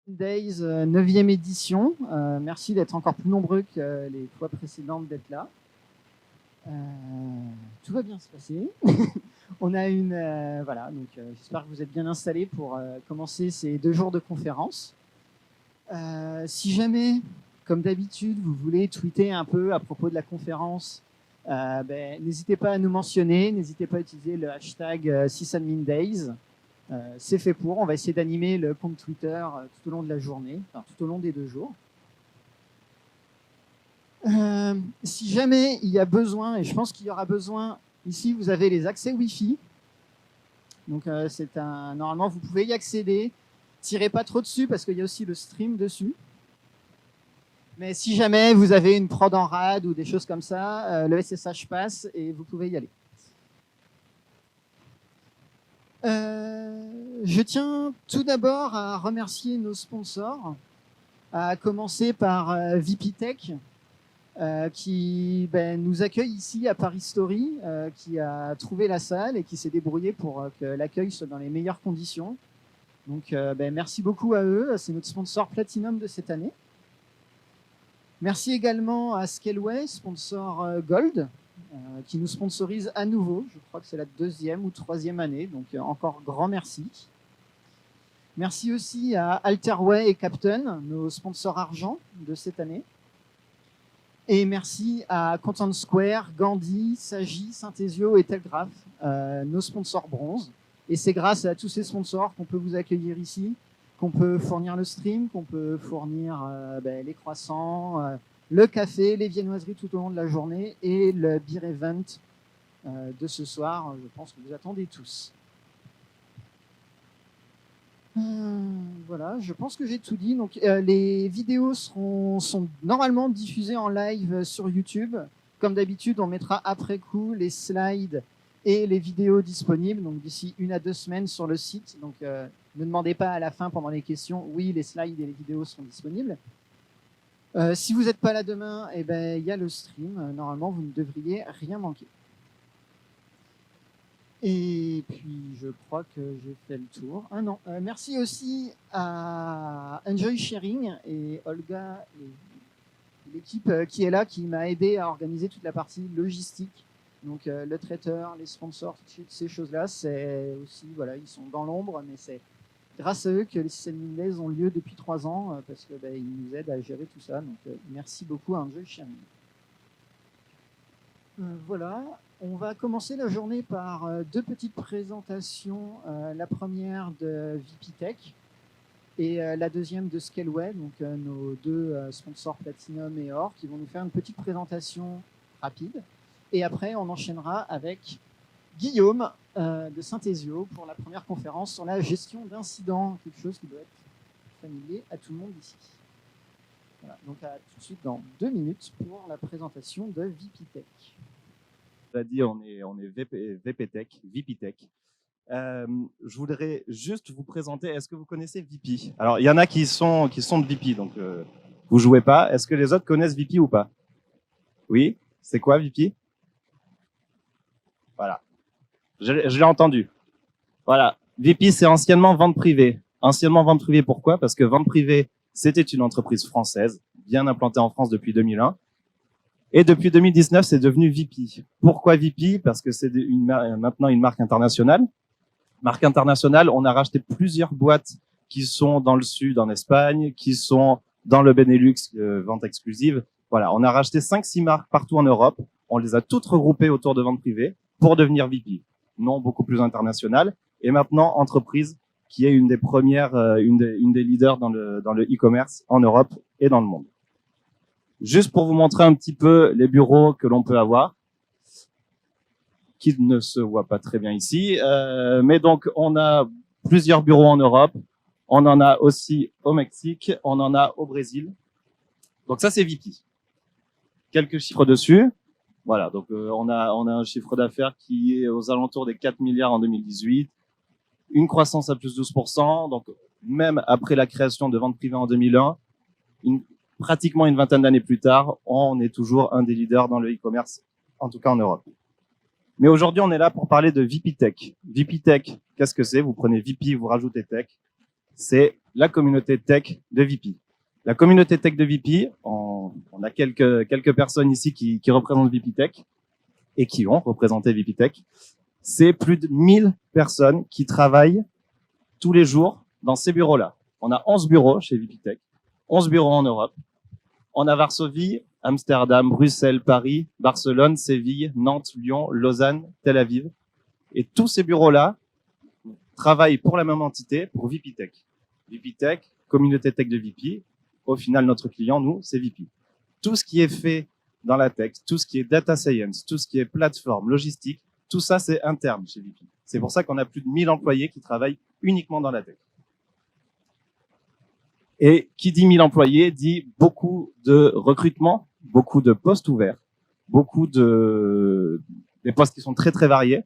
Days 9e édition. Merci d'être encore plus nombreux que les fois précédentes d'être là. Tout va bien se passer. On a voilà, donc j'espère que vous êtes bien installés pour commencer ces 2 jours de conférence. Si jamais, comme d'habitude, vous voulez tweeter un peu à propos de la conférence, n'hésitez pas à nous mentionner, n'hésitez pas à utiliser le hashtag sysadmindays. C'est fait pour. On va essayer d'animer le compte Twitter tout au long de la journée, enfin tout au long des 2 jours. Si jamais il y a besoin, et je pense qu'il y aura besoin, ici vous avez les accès Wi-Fi. Donc normalement vous pouvez y accéder. Tirez pas trop dessus parce qu'il y a aussi le stream dessus. Mais si jamais vous avez une prod en RAD ou des choses comme ça, le SSH passe et vous pouvez y aller. Je tiens tout d'abord à remercier nos sponsors, à commencer par VPTech, qui nous accueille ici à Paris Story, qui a trouvé la salle et qui s'est débrouillé pour que l'accueil soit dans les meilleures conditions. Donc merci beaucoup à eux, c'est notre sponsor Platinum de cette année. Merci également à Scaleway, sponsor Gold, qui nous sponsorise à nouveau. Je crois que c'est la 2e ou 3e année, donc encore grand merci. Merci aussi à Alterway et Captain, nos sponsors argent de cette année. Et merci à Content Square, Gandhi, Sagi, Synthesio et Telegraph, nos sponsors bronze. Et c'est grâce à tous ces sponsors qu'on peut vous accueillir ici, qu'on peut fournir le stream, qu'on peut fournir les croissants, le café, les viennoiseries tout au long de la journée et le beer event de ce soir. Je pense que vous attendez tous. Voilà, je pense que j'ai tout dit. Donc, les vidéos sont normalement diffusées en live sur YouTube. Comme d'habitude, on mettra après coup les slides et les vidéos disponibles, donc d'ici 1 à 2 semaines sur le site. Donc, ne demandez pas à la fin pendant les questions. Oui, les slides et les vidéos seront disponibles. Si vous n'êtes pas là demain, il y a le stream. Normalement, vous ne devriez rien manquer. Et puis, je crois que j'ai fait le tour. Ah non, merci aussi à Enjoy Sharing et Olga et l'équipe qui est là, qui m'a aidé à organiser toute la partie logistique. Donc, le traiteur, les sponsors, toutes ces choses-là, c'est aussi, voilà, ils sont dans l'ombre, mais c'est grâce à eux que les sysadmin ont lieu depuis 3 ans, parce qu'ils nous aident à gérer tout ça. Donc, merci beaucoup à Enjoy Sharing. Voilà. On va commencer la journée par 2 petites présentations. La première de VPTech et la deuxième de Scaleway, donc nos 2 sponsors Platinum et Or, qui vont nous faire une petite présentation rapide. Et après, on enchaînera avec Guillaume de Synthesio pour la première conférence sur la gestion d'incidents, quelque chose qui doit être familier à tout le monde ici. Voilà, donc à tout de suite dans 2 minutes pour la présentation de VPTech. On a dit, on est VPTech, VPTech. Je voudrais juste vous présenter, est-ce que vous connaissez VP? Alors, il y en a qui sont de VP, donc vous jouez pas. Est-ce que les autres connaissent VP ou pas? Oui? C'est quoi VP? Voilà. Je l'ai entendu. Voilà. VP, c'est anciennement vente privée. Anciennement vente privée, pourquoi? Parce que vente privée, c'était une entreprise française, bien implantée en France depuis 2001. Et depuis 2019, c'est devenu VP. Pourquoi VP? Parce que c'est maintenant une marque internationale. Marque internationale, on a racheté plusieurs boîtes qui sont dans le sud, en Espagne, qui sont dans le Benelux, vente exclusive. Voilà, on a racheté 5-6 marques partout en Europe. On les a toutes regroupées autour de vente privée pour devenir VP. Non, beaucoup plus international. Et maintenant, entreprise qui est une des premières, une des leaders dans le e-commerce en Europe et dans le monde. Juste pour vous montrer un petit peu les bureaux que l'on peut avoir, qui ne se voit pas très bien ici. Mais donc, on a plusieurs bureaux en Europe. On en a aussi au Mexique. On en a au Brésil. Donc ça, c'est VP. Quelques chiffres dessus. Voilà, donc on a un chiffre d'affaires qui est aux alentours des 4 milliards en 2018. Une croissance à plus 12%. Donc, même après la création de vente privée en 2001, pratiquement une vingtaine d'années plus tard, on est toujours un des leaders dans le e-commerce, en tout cas en Europe. Mais aujourd'hui, on est là pour parler de VPTech. VPTech, qu'est-ce que c'est? Vous prenez VP, vous rajoutez Tech. C'est la communauté tech de VP. La communauté tech de VP, on a quelques personnes ici qui représentent VP Tech et qui ont représenté VP Tech. C'est plus de 1000 personnes qui travaillent tous les jours dans ces bureaux-là. On a 11 bureaux chez VP Tech, 11 bureaux en Europe. On a Varsovie, Amsterdam, Bruxelles, Paris, Barcelone, Séville, Nantes, Lyon, Lausanne, Tel Aviv. Et tous ces bureaux-là travaillent pour la même entité, pour VP Tech. VP Tech, communauté tech de VP. Au final, notre client, nous, c'est VP. Tout ce qui est fait dans la tech, tout ce qui est data science, tout ce qui est plateforme, logistique, tout ça, c'est interne chez VP. C'est pour ça qu'on a plus de 1000 employés qui travaillent uniquement dans la tech. Et qui dit 1000 employés dit beaucoup de recrutement, beaucoup de postes ouverts, des postes qui sont très, très variés.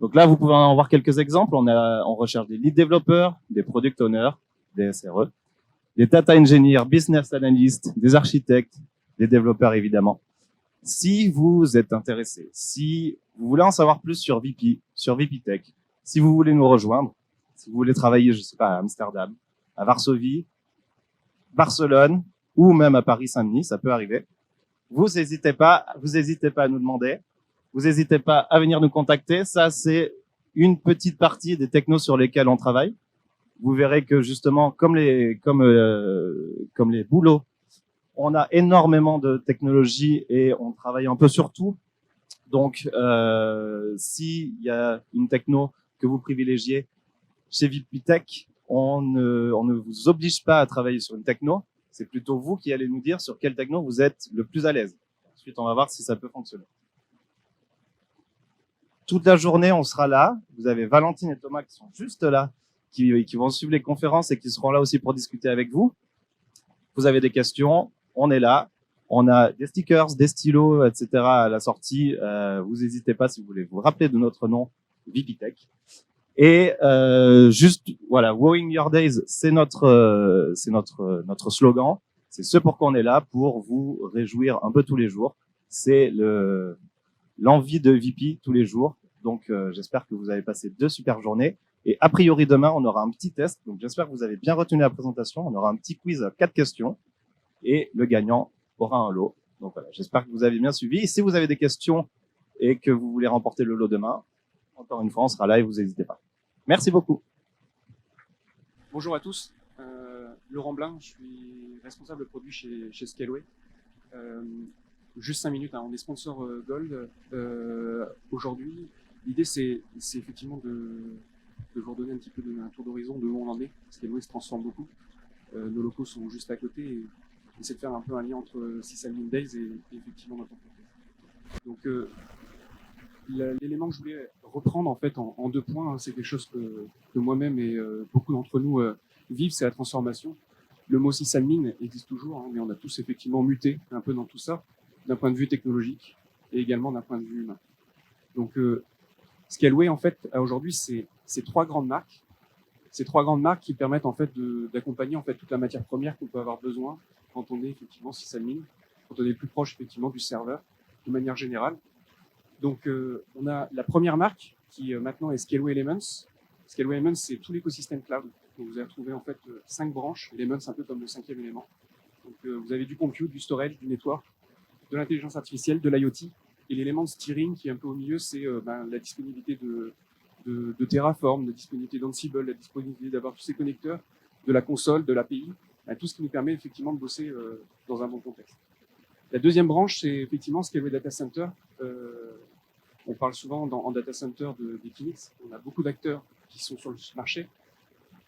Donc là, vous pouvez en voir quelques exemples. On recherche des lead développeurs, des product owners, des SRE, des data engineers, business analysts, des architectes, des développeurs évidemment. Si vous êtes intéressé, si vous voulez en savoir plus sur VP, sur VP Tech, si vous voulez nous rejoindre, si vous voulez travailler, je sais pas, à Amsterdam, à Varsovie, Barcelone ou même à Paris-Saint-Denis, ça peut arriver. Vous n'hésitez pas à nous demander. Vous n'hésitez pas à venir nous contacter. Ça, c'est une petite partie des technos sur lesquels on travaille. Vous verrez que justement, comme les boulots, on a énormément de technologies et on travaille un peu sur tout. Donc, s'il y a une techno que vous privilégiez chez VP Tech, on ne vous oblige pas à travailler sur une techno. C'est plutôt vous qui allez nous dire sur quelle techno vous êtes le plus à l'aise. Ensuite, on va voir si ça peut fonctionner. Toute la journée, on sera là. Vous avez Valentine et Thomas qui sont juste là, qui vont suivre les conférences et qui seront là aussi pour discuter avec vous. Vous avez des questions, on est là. On a des stickers, des stylos, etc. à la sortie. Vous n'hésitez pas si vous voulez vous rappeler de notre nom, VP Tech. Et juste, voilà, Wowing Your Days, c'est notre slogan. C'est ce pour quoi on est là, pour vous réjouir un peu tous les jours. C'est l'envie de VP tous les jours. Donc, j'espère que vous avez passé 2 super journées. Et a priori, demain, on aura un petit test. Donc, j'espère que vous avez bien retenu la présentation. On aura un petit quiz à 4 questions. Et le gagnant aura un lot. Donc, voilà, j'espère que vous avez bien suivi. Et si vous avez des questions et que vous voulez remporter le lot demain, encore une fois, on sera là et vous n'hésitez pas. Merci beaucoup. Bonjour à tous. Laurent Blin, je suis responsable produit chez Scaleway. Juste 5 minutes, hein, on est sponsor Gold. Aujourd'hui, l'idée c'est effectivement de vous redonner un petit peu un tour d'horizon de où on en est. Scaleway se transforme beaucoup. Nos locaux sont juste à côté et c'est de faire un peu un lien entre Sysadmin Days et effectivement notre entreprise. Donc l'élément que je voulais reprendre en fait en 2 points, hein, c'est quelque chose que moi-même et beaucoup d'entre nous vivent, c'est la transformation. Le mot sysadmin existe toujours, hein, mais on a tous effectivement muté un peu dans tout ça, d'un point de vue technologique et également d'un point de vue humain. Donc Scaleway en fait aujourd'hui c'est 3 grandes marques. Ces 3 grandes marques qui permettent en fait d'accompagner en fait toute la matière première qu'on peut avoir besoin quand on est effectivement sysadmin, quand on est plus proche effectivement du serveur de manière générale. Donc, on a la première marque qui maintenant est Scaleway Elements. Scaleway Elements, c'est tout l'écosystème cloud. Donc, vous allez retrouver en fait 5 branches. Elements, un peu comme le 5e élément. Donc, vous avez du compute, du storage, du network, de l'intelligence artificielle, de l'IoT. Et l'élément de steering qui est un peu au milieu, c'est la disponibilité de Terraform, la disponibilité d'Ansible, la disponibilité d'avoir tous ces connecteurs, de la console, de l'API, tout ce qui nous permet effectivement de bosser dans un bon contexte. La deuxième branche, c'est effectivement Scaleway Data Center. On parle souvent en data center d'Equinix. On a beaucoup d'acteurs qui sont sur le marché.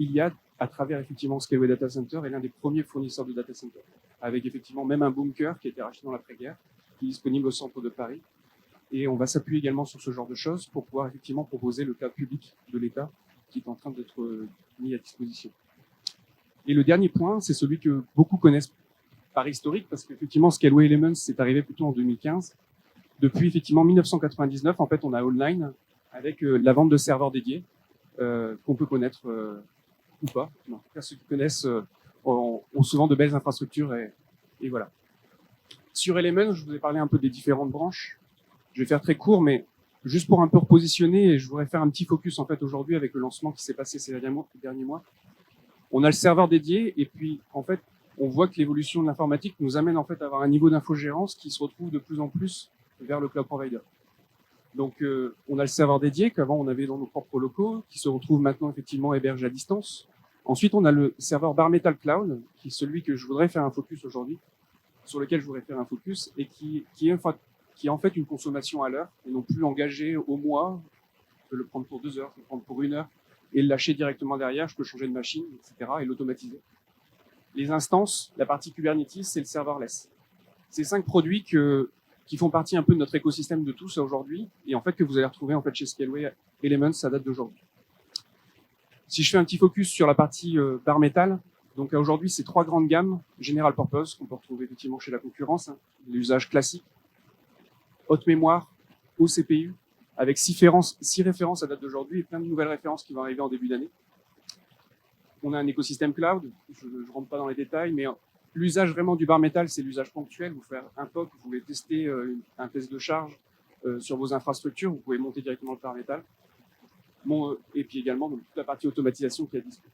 Il y a, à travers effectivement Scaleway Data Center, est l'un des premiers fournisseurs de data center, avec effectivement même un bunker qui a été racheté dans l'après-guerre, qui est disponible au centre de Paris. Et on va s'appuyer également sur ce genre de choses pour pouvoir effectivement proposer le cloud public de l'État qui est en train d'être mis à disposition. Et le dernier point, c'est celui que beaucoup connaissent par historique, parce qu'effectivement Scaleway Elements c'est arrivé plutôt en 2015. Depuis effectivement 1999, en fait, on a Online avec la vente de serveurs dédiés qu'on peut connaître ou pas. En tout cas, ceux qui connaissent ont souvent de belles infrastructures et voilà. Sur Elements, je vous ai parlé un peu des différentes branches. Je vais faire très court, mais juste pour un peu repositionner, et je voudrais faire un petit focus en fait aujourd'hui avec le lancement qui s'est passé ces derniers mois. On a le serveur dédié et puis en fait, on voit que l'évolution de l'informatique nous amène en fait à avoir un niveau d'infogérance qui se retrouve de plus en plus vers le cloud provider. Donc, on a le serveur dédié qu'avant on avait dans nos propres locaux, qui se retrouve maintenant effectivement hébergé à distance. Ensuite, on a le serveur Bare Metal Cloud, qui est celui que je voudrais faire un focus aujourd'hui, sur lequel je voudrais faire un focus, et qui est en fait une consommation à l'heure, et non plus engagé au mois. Je peux le prendre pour 2 heures, je peux le prendre pour 1 heure, et le lâcher directement derrière. Je peux changer de machine, etc., et l'automatiser. Les instances, la partie Kubernetes, c'est le serverless. Ces 5 produits qui font partie un peu de notre écosystème de tous aujourd'hui, et en fait que vous allez retrouver en fait chez Scaleway Elements, ça date d'aujourd'hui. Si je fais un petit focus sur la partie Bare Metal, donc aujourd'hui c'est 3 grandes gammes general purpose qu'on peut retrouver effectivement chez la concurrence, hein, l'usage classique, haute mémoire, haut CPU, avec 6 références à date d'aujourd'hui et plein de nouvelles références qui vont arriver en début d'année. On a un écosystème cloud, je ne rentre pas dans les détails, mais l'usage vraiment du Bare Metal, c'est l'usage ponctuel. Vous faites un POC, vous voulez tester un test de charge sur vos infrastructures, vous pouvez monter directement le Bare Metal. Bon, et puis également donc, toute la partie automatisation qui est à disposition.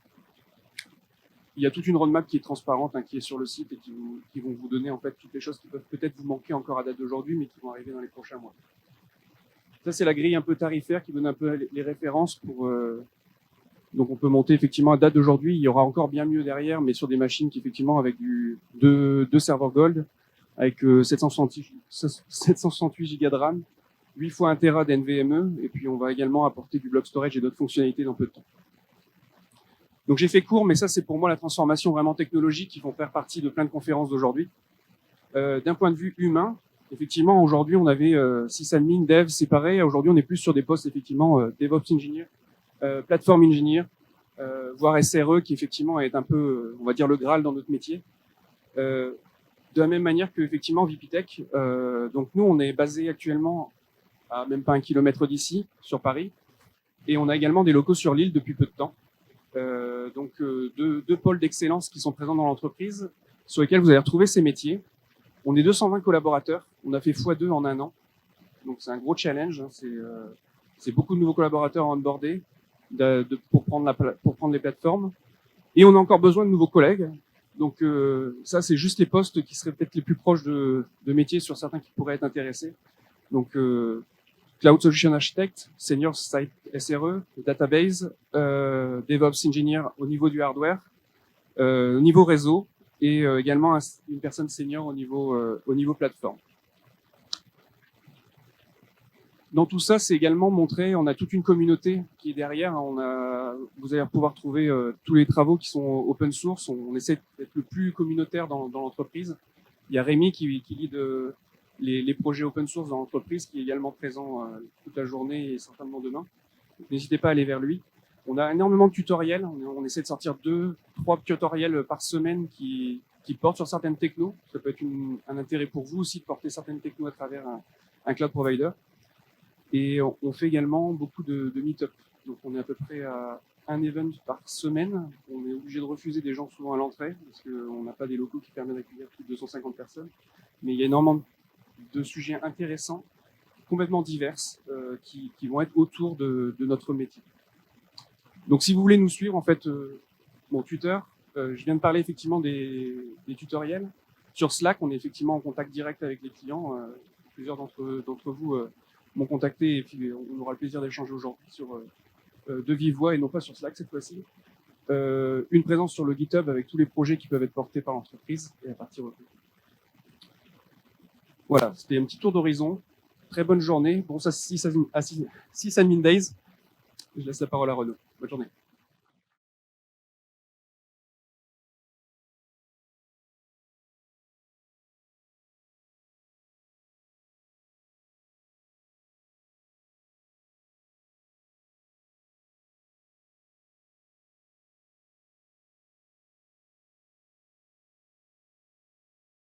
Il y a toute une roadmap qui est transparente, hein, qui est sur le site et qui vont vous donner en fait toutes les choses qui peuvent peut-être vous manquer encore à date d'aujourd'hui, mais qui vont arriver dans les prochains mois. Ça, c'est la grille un peu tarifaire qui donne un peu les références pour. Donc on peut monter effectivement à date d'aujourd'hui. Il y aura encore bien mieux derrière, mais sur des machines qui effectivement avec deux serveurs Gold, avec 768 Go de RAM, 8 fois 1 Tera d'NVMe, et puis on va également apporter du block storage et d'autres fonctionnalités dans peu de temps. Donc j'ai fait court, mais ça c'est pour moi la transformation vraiment technologique qui vont faire partie de plein de conférences d'aujourd'hui. D'un point de vue humain, effectivement aujourd'hui on avait sysadmin, dev séparés. Aujourd'hui on est plus sur des postes effectivement DevOps Engineer, Platform Engineer, voire SRE qui effectivement est un peu, on va dire, le Graal dans notre métier. De la même manière que effectivement VPTech. Donc nous on est basé actuellement à même pas 1 kilomètre d'ici, sur Paris, et on a également des locaux sur l'île depuis peu de temps. Donc deux pôles d'excellence qui sont présents dans l'entreprise, sur lesquels vous allez retrouver ces métiers. On est 220 collaborateurs, on a fait x2 en 1 an, donc c'est un gros challenge, hein. C'est beaucoup de nouveaux collaborateurs à onboarder pour prendre les plateformes, et on a encore besoin de nouveaux collègues. Donc ça c'est juste les postes qui seraient peut-être les plus proches de métiers sur certains qui pourraient être intéressés. Donc Cloud Solution Architect, Senior Site SRE, Database, DevOps Engineer au niveau du hardware, au niveau réseau, et également une personne senior au niveau plateforme. Dans tout ça, c'est également montré, on a toute une communauté qui est derrière. Vous allez pouvoir trouver tous les travaux qui sont open source. On essaie d'être le plus communautaire dans l'entreprise. Il y a Rémi qui lead les projets open source dans l'entreprise, qui est également présent toute la journée et certainement demain. N'hésitez pas à aller vers lui. On a énormément de tutoriels. On essaie de sortir 2-3 tutoriels par semaine qui portent sur certaines technos. Ça peut être un intérêt pour vous aussi de porter certaines technos à travers un cloud provider. Et on fait également beaucoup de meet-up. Donc on est à peu près à un event par semaine. On est obligé de refuser des gens souvent à l'entrée parce qu'on n'a pas des locaux qui permettent d'accueillir plus de 250 personnes. Mais il y a énormément de sujets intéressants, complètement divers, qui vont être autour de notre métier. Donc si vous voulez nous suivre, en fait, mon tuteur, je viens de parler effectivement des tutoriels. Sur Slack, on est effectivement en contact direct avec les clients. Plusieurs d'entre vous m'ont contacté et puis on aura le plaisir d'échanger aujourd'hui sur de vive voix et non pas sur Slack cette fois-ci. Une présence sur le GitHub avec tous les projets qui peuvent être portés par l'entreprise et la partie recrue. Voilà, c'était un petit tour d'horizon. Très bonne journée. Bon, ça, 6 admin days. Je laisse la parole à Renaud. Bonne journée.